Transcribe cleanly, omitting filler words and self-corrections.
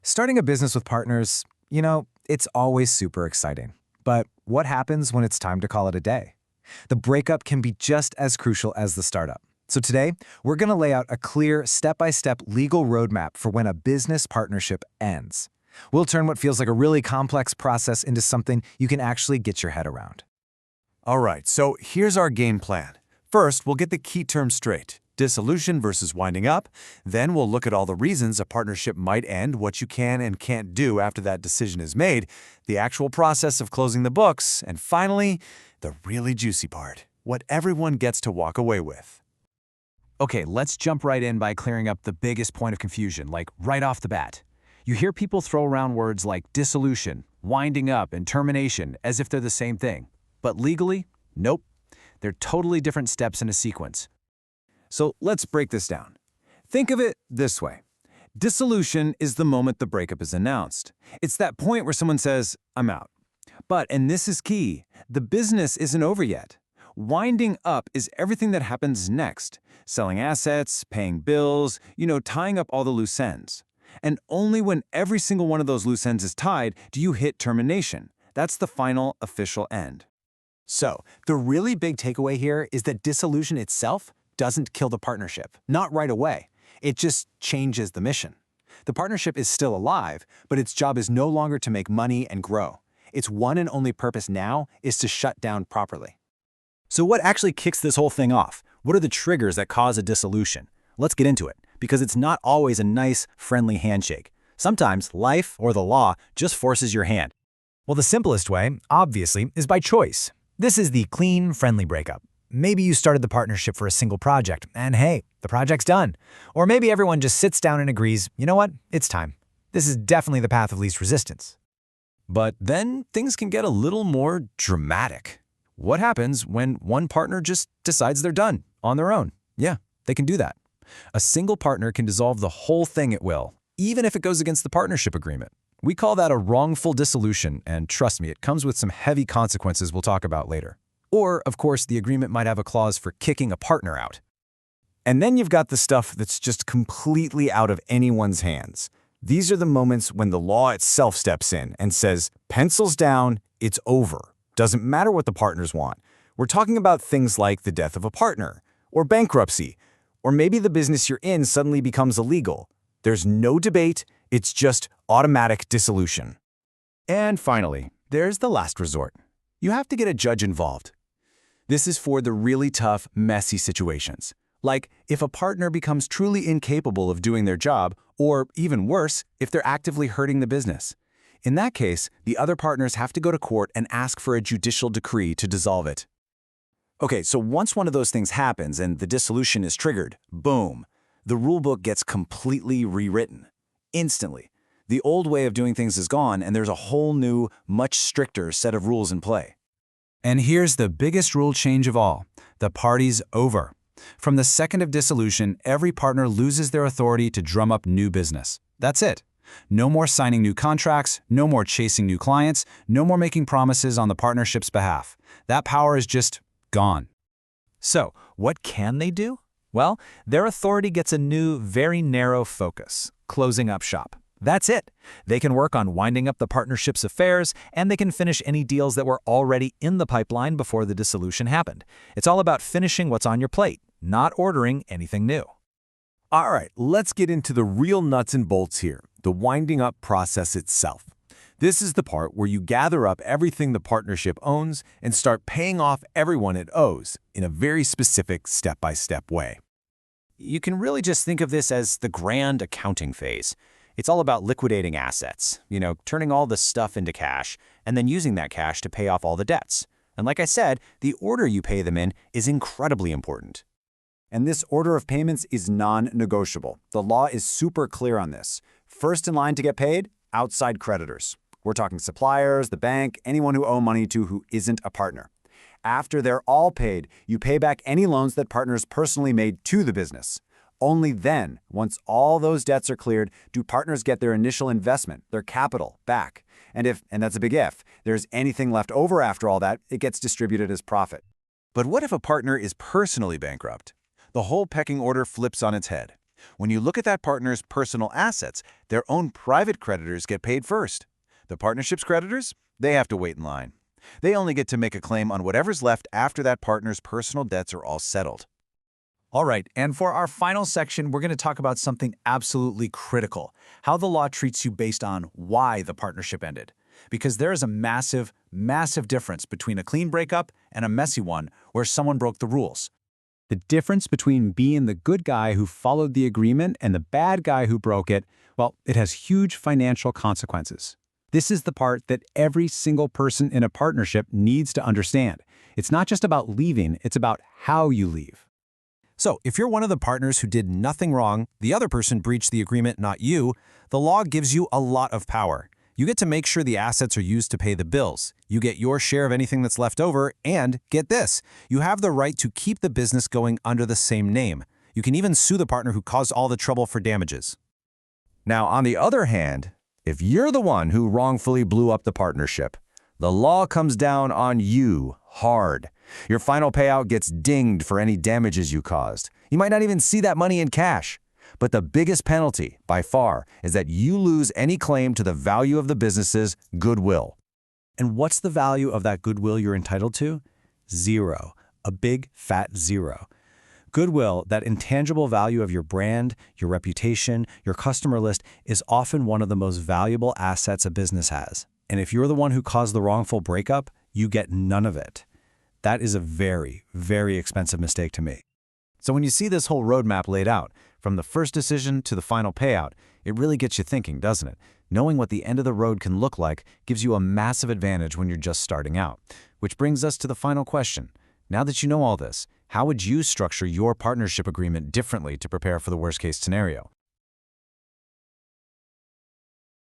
Starting a business with partners, it's always super exciting. But what happens when it's time to call it a day? The breakup can be just as crucial as the startup. So today, we're going to lay out a clear, step-by-step legal roadmap for when a business partnership ends. We'll turn what feels like a really complex process into something you can actually get your head around. All right, so here's our game plan. First, we'll get the key terms straight. Dissolution versus winding up. Then we'll look at all the reasons a partnership might end, what you can and can't do after that decision is made, the actual process of closing the books, and finally, the really juicy part, what everyone gets to walk away with. Okay, let's jump right in by clearing up the biggest point of confusion, like right off the bat. You hear people throw around words like dissolution, winding up, and termination as if they're the same thing. But legally, nope. They're totally different steps in a sequence. So let's break this down. Think of it this way. Dissolution is the moment the breakup is announced. It's that point where someone says, "I'm out." But, and this is key, the business isn't over yet. Winding up is everything that happens next. Selling assets, paying bills, tying up all the loose ends. And only when every single one of those loose ends is tied do you hit termination. That's the final official end. So, the really big takeaway here is that dissolution itself doesn't kill the partnership, not right away. It just changes the mission. The partnership is still alive, but its job is no longer to make money and grow. Its one and only purpose now is to shut down properly. So what actually kicks this whole thing off? What are the triggers that cause a dissolution? Let's get into it, because it's not always a nice, friendly handshake. Sometimes life or the law just forces your hand. Well, the simplest way, obviously, is by choice. This is the clean, friendly breakup. Maybe you started the partnership for a single project, and hey, the project's done. Or maybe everyone just sits down and agrees, you know what, it's time. This is definitely the path of least resistance. But then things can get a little more dramatic. What happens when one partner just decides they're done on their own? Yeah, they can do that. A single partner can dissolve the whole thing at will, even if it goes against the partnership agreement. We call that a wrongful dissolution, and trust me, it comes with some heavy consequences we'll talk about later. Or, of course, the agreement might have a clause for kicking a partner out. And then you've got the stuff that's just completely out of anyone's hands. These are the moments when the law itself steps in and says, pencils down, it's over. Doesn't matter what the partners want. We're talking about things like the death of a partner, or bankruptcy, or maybe the business you're in suddenly becomes illegal. There's no debate, it's just automatic dissolution. And finally, there's the last resort. You have to get a judge involved. This is for the really tough, messy situations. Like if a partner becomes truly incapable of doing their job, or even worse, if they're actively hurting the business. In that case, the other partners have to go to court and ask for a judicial decree to dissolve it. Okay, so once one of those things happens and the dissolution is triggered, boom, the rulebook gets completely rewritten. Instantly. The old way of doing things is gone, and there's a whole new, much stricter set of rules in play. And here's the biggest rule change of all. The party's over. From the second of dissolution, every partner loses their authority to drum up new business. That's it. No more signing new contracts, no more chasing new clients, no more making promises on the partnership's behalf. That power is just gone. So, what can they do? Well, their authority gets a new, very narrow focus: closing up shop. That's it. They can work on winding up the partnership's affairs, and they can finish any deals that were already in the pipeline before the dissolution happened. It's all about finishing what's on your plate, not ordering anything new. All right, let's get into the real nuts and bolts here, the winding up process itself. This is the part where you gather up everything the partnership owns and start paying off everyone it owes in a very specific step-by-step way. You can really just think of this as the grand accounting phase. It's all about liquidating assets, turning all the stuff into cash, and then using that cash to pay off all the debts. And like I said, the order you pay them in is incredibly important. And this order of payments is non-negotiable. The law is super clear on this. First in line to get paid, outside creditors. We're talking suppliers, the bank, anyone who owe money to who isn't a partner. After they're all paid, you pay back any loans that partners personally made to the business. Only then, once all those debts are cleared, do partners get their initial investment, their capital, back. And that's a big if, there's anything left over after all that, it gets distributed as profit. But what if a partner is personally bankrupt? The whole pecking order flips on its head. When you look at that partner's personal assets, their own private creditors get paid first. The partnership's creditors, they have to wait in line. They only get to make a claim on whatever's left after that partner's personal debts are all settled. All right, and for our final section, we're going to talk about something absolutely critical, how the law treats you based on why the partnership ended. Because there is a massive, massive difference between a clean breakup and a messy one where someone broke the rules. The difference between being the good guy who followed the agreement and the bad guy who broke it, well, it has huge financial consequences. This is the part that every single person in a partnership needs to understand. It's not just about leaving, it's about how you leave. So, if you're one of the partners who did nothing wrong, the other person breached the agreement, not you, the law gives you a lot of power. You get to make sure the assets are used to pay the bills. You get your share of anything that's left over, and get this, you have the right to keep the business going under the same name. You can even sue the partner who caused all the trouble for damages. Now, on the other hand, if you're the one who wrongfully blew up the partnership, the law comes down on you hard. Your final payout gets dinged for any damages you caused. You might not even see that money in cash. But the biggest penalty, by far, is that you lose any claim to the value of the business's goodwill. And what's the value of that goodwill you're entitled to? Zero. A big, fat zero. Goodwill, that intangible value of your brand, your reputation, your customer list, is often one of the most valuable assets a business has. And if you're the one who caused the wrongful breakup, you get none of it. That is a very, very expensive mistake to make. So when you see this whole roadmap laid out, from the first decision to the final payout, it really gets you thinking, doesn't it? Knowing what the end of the road can look like gives you a massive advantage when you're just starting out. Which brings us to the final question. Now that you know all this, how would you structure your partnership agreement differently to prepare for the worst-case scenario?